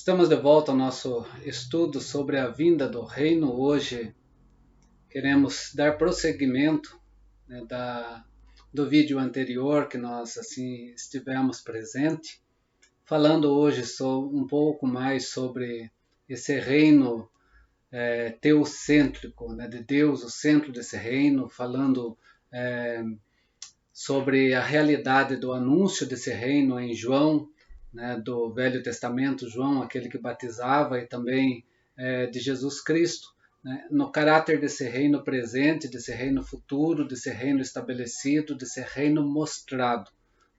Estamos de volta ao nosso estudo sobre a vinda do reino. Hoje queremos dar prosseguimento, do vídeo anterior que nós assim estivemos presente, falando hoje um pouco mais sobre esse reino teocêntrico, de Deus, o centro desse reino, falando sobre a realidade do anúncio desse reino em João, do Velho Testamento, João, aquele que batizava, e também de Jesus Cristo, no caráter desse reino presente, desse reino futuro, desse reino estabelecido, desse reino mostrado.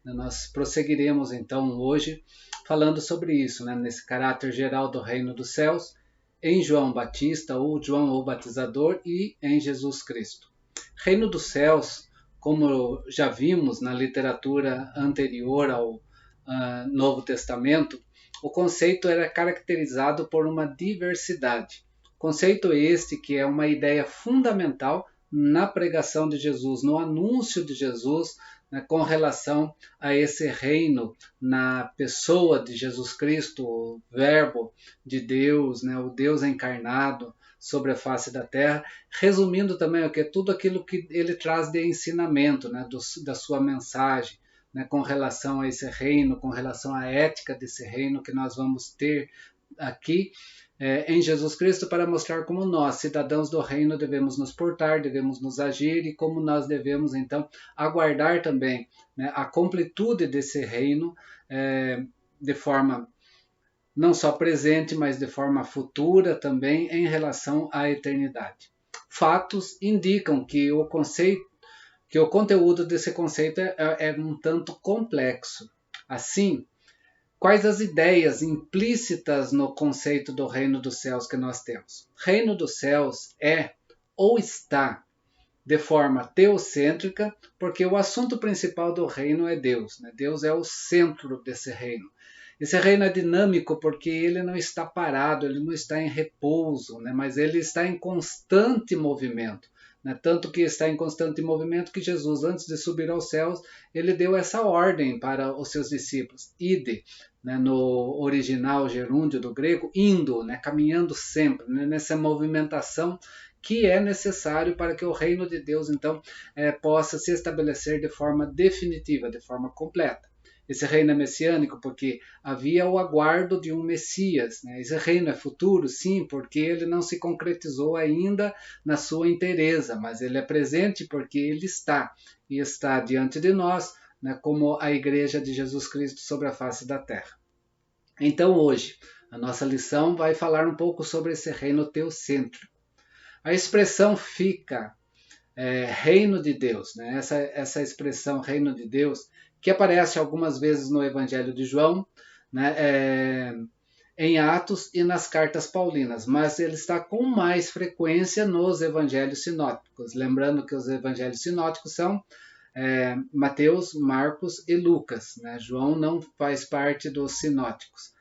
Nós prosseguiremos então hoje falando sobre isso, nesse caráter geral do reino dos céus, em João Batista, ou João o Batizador, e em Jesus Cristo. Reino dos céus, como já vimos na literatura anterior ao Novo Testamento, o conceito era caracterizado por uma diversidade. Conceito este que é uma ideia fundamental na pregação de Jesus, no anúncio de Jesus, com relação a esse reino na pessoa de Jesus Cristo, o Verbo de Deus, o Deus encarnado sobre a face da terra, resumindo também tudo aquilo que ele traz de ensinamento, da sua mensagem, com relação a esse reino, com relação à ética desse reino que nós vamos ter aqui em Jesus Cristo, para mostrar como nós, cidadãos do reino, devemos nos portar, devemos nos agir, e como nós devemos então aguardar também a completude desse reino de forma não só presente, mas de forma futura também, em relação à eternidade. Fatos indicam que o conteúdo desse conceito é um tanto complexo. Assim, quais as ideias implícitas no conceito do reino dos céus que nós temos? Reino dos céus é ou está de forma teocêntrica, porque o assunto principal do reino é Deus. Deus é o centro desse reino. Esse reino é dinâmico porque ele não está parado, ele não está em repouso, mas ele está em constante movimento. Tanto que está em constante movimento que Jesus, antes de subir aos céus, ele deu essa ordem para os seus discípulos: ide, no original gerúndio do grego, indo, caminhando sempre, nessa movimentação que é necessário para que o reino de Deus então possa se estabelecer de forma definitiva, de forma completa. Esse reino é messiânico porque havia o aguardo de um Messias. Esse reino é futuro, sim, porque ele não se concretizou ainda na sua inteireza, mas ele é presente porque ele está, e está diante de nós, como a Igreja de Jesus Cristo sobre a face da terra. Então hoje, a nossa lição vai falar um pouco sobre esse reino teocêntrico. A expressão fica reino de Deus, essa expressão reino de Deus, que aparece algumas vezes no Evangelho de João, em Atos e nas cartas paulinas, mas ele está com mais frequência nos evangelhos sinóticos. Lembrando que os evangelhos sinóticos são Mateus, Marcos e Lucas. João não faz parte dos sinóticos.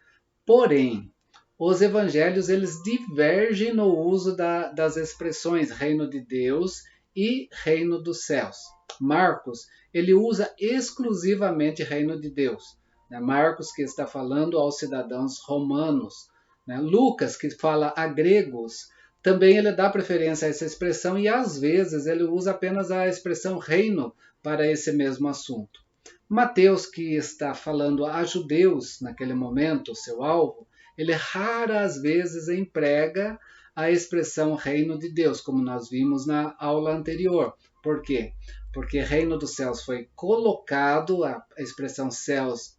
Porém, os evangelhos eles divergem no uso das expressões reino de Deus e reino dos céus. Marcos, ele usa exclusivamente reino de Deus. Marcos, que está falando aos cidadãos romanos. Lucas, que fala a gregos, também ele dá preferência a essa expressão, e às vezes ele usa apenas a expressão reino para esse mesmo assunto. Mateus, que está falando a judeus naquele momento, seu alvo, ele raras vezes emprega a expressão reino de Deus, como nós vimos na aula anterior. Por quê? Porque reino dos céus foi colocado, a expressão céus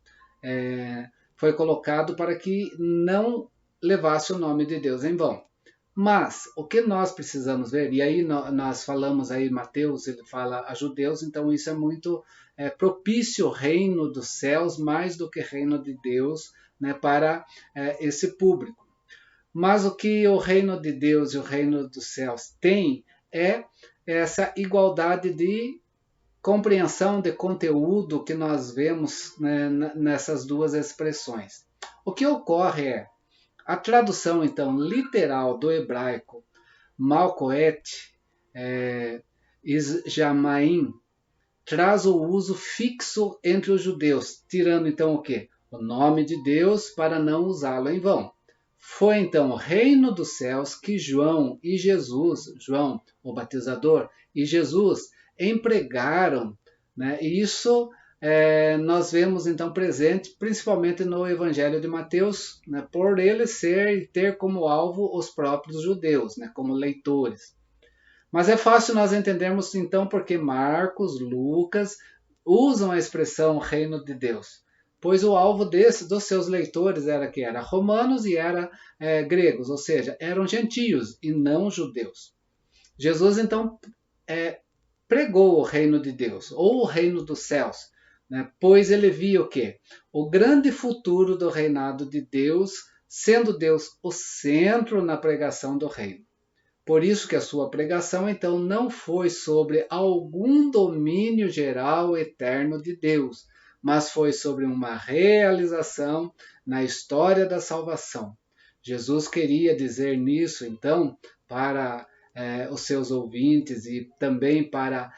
foi colocado para que não levasse o nome de Deus em vão. Mas o que nós precisamos ver, e aí nós falamos aí, Mateus, ele fala a judeus, então isso é muito propício, reino dos céus, mais do que reino de Deus, para esse público. Mas o que o reino de Deus e o reino dos céus tem é essa igualdade de compreensão de conteúdo que nós vemos nessas duas expressões. O que ocorre é a tradução, então, literal do hebraico Malcoet Isjamaim traz o uso fixo entre os judeus, tirando então o quê? O nome de Deus para não usá-lo em vão. Foi então o reino dos céus que João e Jesus, João, o batizador, e Jesus empregaram, né? E isso nós vemos então presente principalmente no Evangelho de Mateus, né? Por ele ser e ter como alvo os próprios judeus, né? Como leitores. Mas é fácil nós entendermos então porque Marcos, Lucas usam a expressão reino de Deus, pois o alvo dos seus leitores era romanos e era gregos, ou seja, eram gentios e não judeus. Jesus então pregou o reino de Deus, ou o reino dos céus, né? Pois ele via o quê? O grande futuro do reinado de Deus, sendo Deus o centro na pregação do reino. Por isso que a sua pregação, então, não foi sobre algum domínio geral eterno de Deus, mas foi sobre uma realização na história da salvação. Jesus queria dizer nisso, então, para os seus ouvintes e também para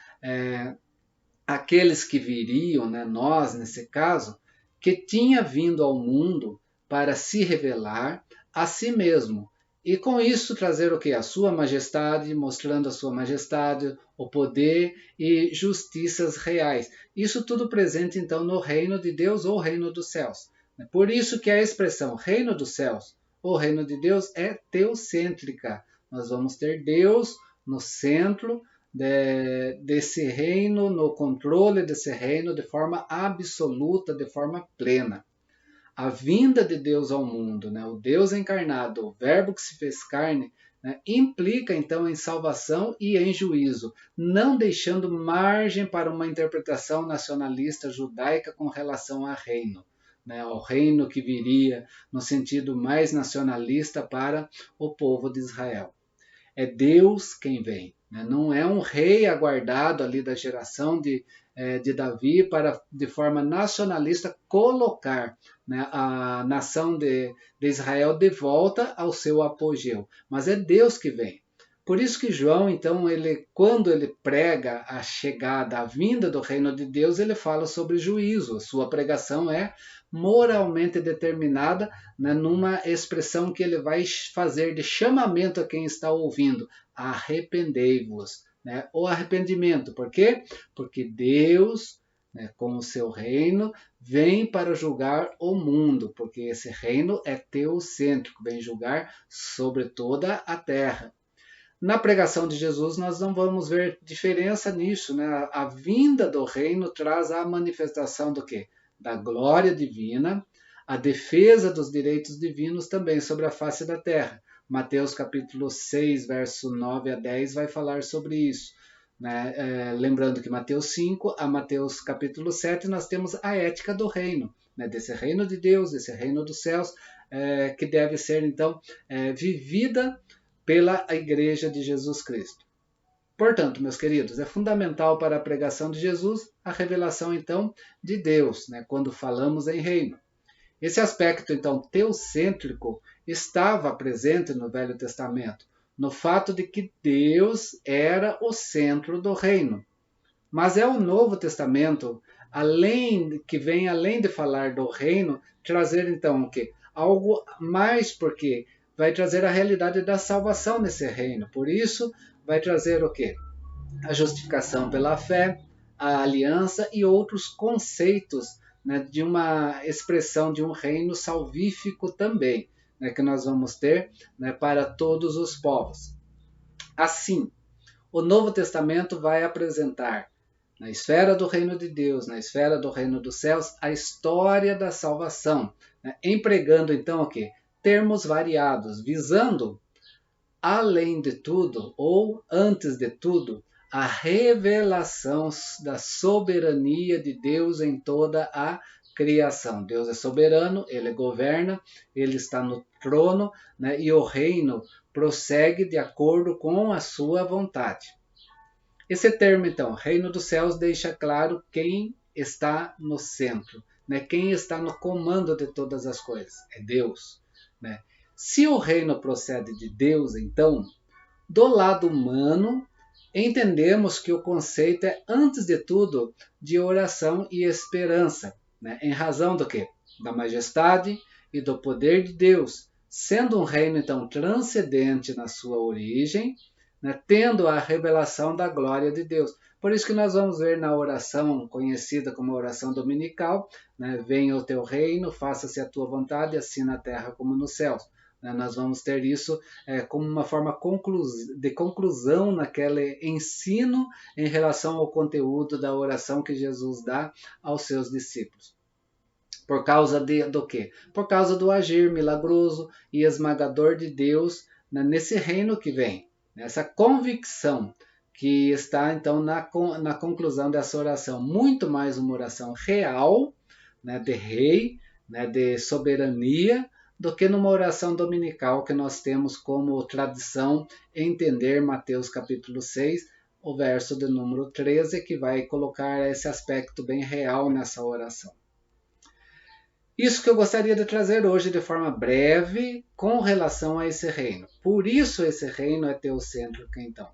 aqueles que viriam, né, nós nesse caso, que tinha vindo ao mundo para se revelar a si mesmo. E com isso trazer o que? A sua majestade, mostrando a sua majestade, o poder e justiças reais. Isso tudo presente então no reino de Deus ou reino dos céus. Por isso que a expressão reino dos céus ou reino de Deus é teocêntrica. Nós vamos ter Deus no centro desse reino, no controle desse reino de forma absoluta, de forma plena. A vinda de Deus ao mundo, né? O Deus encarnado, o verbo que se fez carne, né? Implica então em salvação e em juízo, não deixando margem para uma interpretação nacionalista judaica com relação ao reino, né? Ao reino que viria no sentido mais nacionalista para o povo de Israel. É Deus quem vem, né? Não é um rei aguardado ali da geração de Davi para, de forma nacionalista, colocar, né, a nação de Israel de volta ao seu apogeu. Mas é Deus que vem. Por isso que João, então, quando ele prega a chegada, a vinda do reino de Deus, ele fala sobre juízo. A sua pregação é moralmente determinada, né, numa expressão que ele vai fazer de chamamento a quem está ouvindo. Arrependei-vos. Né, o arrependimento. Por quê? Porque Deus, né, com o seu reino, vem para julgar o mundo, porque esse reino é teocêntrico, vem julgar sobre toda a terra. Na pregação de Jesus, nós não vamos ver diferença nisso, né? A vinda do reino traz a manifestação do quê? Da glória divina, a defesa dos direitos divinos também sobre a face da terra. Mateus capítulo 6, verso 9 a 10 vai falar sobre isso. Né? Lembrando que Mateus 5 a Mateus capítulo 7 nós temos a ética do reino, né? Desse reino de Deus, desse reino dos céus, que deve ser então vivida pela Igreja de Jesus Cristo. Portanto, meus queridos, é fundamental para a pregação de Jesus a revelação, então, de Deus, né, quando falamos em reino. Esse aspecto, então, teocêntrico estava presente no Velho Testamento, no fato de que Deus era o centro do reino. Mas é o Novo Testamento, que vem além de falar do reino, trazer, então, o quê? Algo mais, porque vai trazer a realidade da salvação nesse reino. Por isso, vai trazer o quê? A justificação pela fé, a aliança e outros conceitos, né, de uma expressão de um reino salvífico também, né, que nós vamos ter, né, para todos os povos. Assim, o Novo Testamento vai apresentar na esfera do reino de Deus, na esfera do reino dos céus, a história da salvação, né, empregando então o quê? Termos variados, visando, além de tudo, ou antes de tudo, a revelação da soberania de Deus em toda a criação. Deus é soberano, ele governa, ele está no trono, né, e o reino prossegue de acordo com a sua vontade. Esse termo, então, reino dos céus, deixa claro quem está no centro, né, quem está no comando de todas as coisas. É Deus, né? Se o reino procede de Deus, então, do lado humano, entendemos que o conceito é, antes de tudo, de oração e esperança, né? Em razão do quê? Da majestade e do poder de Deus, sendo um reino então transcendente na sua origem, né, tendo a revelação da glória de Deus. Por isso que nós vamos ver na oração conhecida como oração dominical, né, venha o teu reino, faça-se a tua vontade, assim na terra como nos céus. Nós vamos ter isso como uma forma de conclusão naquele ensino em relação ao conteúdo da oração que Jesus dá aos seus discípulos. Por causa do quê? Por causa do agir milagroso e esmagador de Deus, né, nesse reino que vem. Essa convicção que está então na conclusão dessa oração. Muito mais uma oração real, né, de rei, né, de soberania, do que numa oração dominical que nós temos como tradição entender Mateus capítulo 6, o verso de número 13, que vai colocar esse aspecto bem real nessa oração. Isso que eu gostaria de trazer hoje de forma breve com relação a esse reino. Por isso esse reino é teocêntrico, então.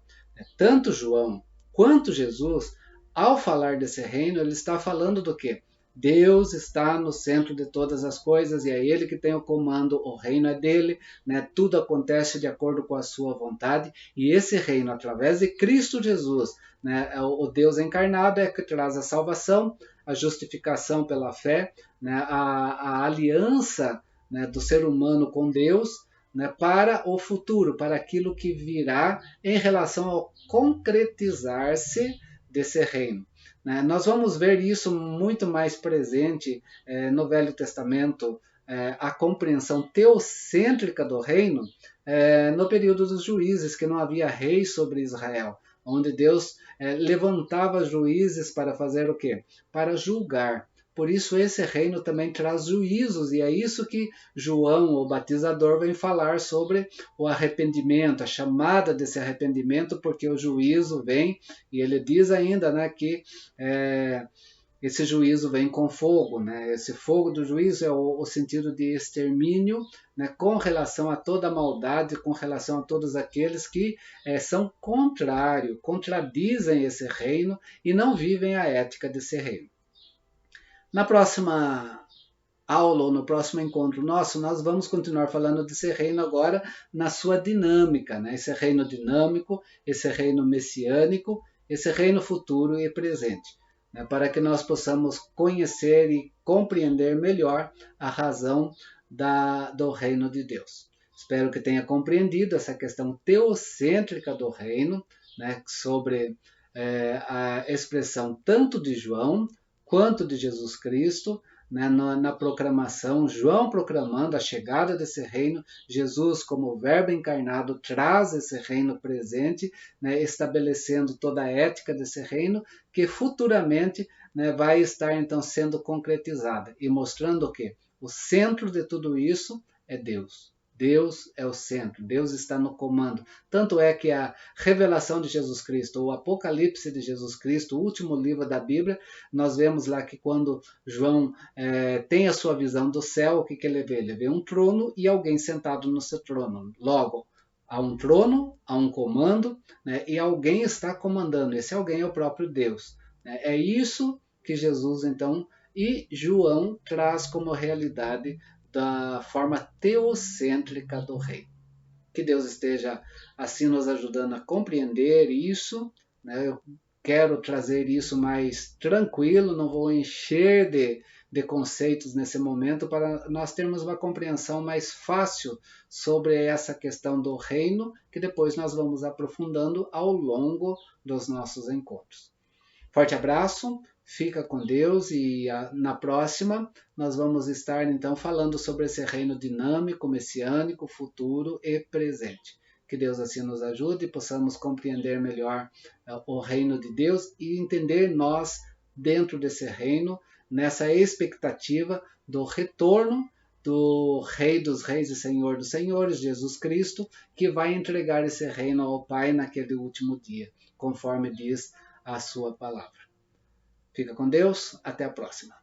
Tanto João quanto Jesus, ao falar desse reino, ele está falando do quê? Deus está no centro de todas as coisas e é Ele que tem o comando, o reino é dele, né? Tudo acontece de acordo com a sua vontade e esse reino, através de Cristo Jesus, né? O Deus encarnado é que traz a salvação, a justificação pela fé, né? a aliança, né, do ser humano com Deus, né, para o futuro, para aquilo que virá em relação ao concretizar-se desse reino. Nós vamos ver isso muito mais presente no Velho Testamento, a compreensão teocêntrica do reino, no período dos juízes, que não havia rei sobre Israel, onde Deus levantava juízes para fazer o quê? Para julgar. Por isso esse reino também traz juízos, e é isso que João, o batizador, vem falar sobre o arrependimento, a chamada desse arrependimento, porque o juízo vem, e ele diz ainda, né, que esse juízo vem com fogo, né? Esse fogo do juízo é o sentido de extermínio, né, com relação a toda a maldade, com relação a todos aqueles que são contrários, contradizem esse reino e não vivem a ética desse reino. Na próxima aula ou no próximo encontro nosso, nós vamos continuar falando desse reino agora na sua dinâmica, né? Esse reino dinâmico, esse reino messiânico, esse reino futuro e presente, né? Para que nós possamos conhecer e compreender melhor a razão do reino de Deus. Espero que tenha compreendido essa questão teocêntrica do reino, né? Sobre a expressão tanto de João quanto de Jesus Cristo, né, na proclamação, João proclamando a chegada desse reino, Jesus como verbo encarnado traz esse reino presente, né, estabelecendo toda a ética desse reino, que futuramente, né, vai estar então sendo concretizada e mostrando o quê? O centro de tudo isso é Deus. Deus é o centro, Deus está no comando. Tanto é que a revelação de Jesus Cristo, o Apocalipse de Jesus Cristo, o último livro da Bíblia, nós vemos lá que quando João tem a sua visão do céu, o que ele vê? Ele vê um trono e alguém sentado no seu trono. Logo, há um trono, há um comando, né, e alguém está comandando. Esse alguém é o próprio Deus. É isso que Jesus, então, e João traz como realidade da forma teocêntrica do reino. Que Deus esteja assim nos ajudando a compreender isso, né? Eu quero trazer isso mais tranquilo, não vou encher de conceitos nesse momento para nós termos uma compreensão mais fácil sobre essa questão do reino, que depois nós vamos aprofundando ao longo dos nossos encontros. Forte abraço, fica com Deus e na próxima nós vamos estar então falando sobre esse reino dinâmico, messiânico, futuro e presente. Que Deus assim nos ajude e possamos compreender melhor o reino de Deus e entender nós dentro desse reino, nessa expectativa do retorno do Rei dos Reis e Senhor dos Senhores, Jesus Cristo, que vai entregar esse reino ao Pai naquele último dia, conforme diz a sua palavra. Fica com Deus, até a próxima.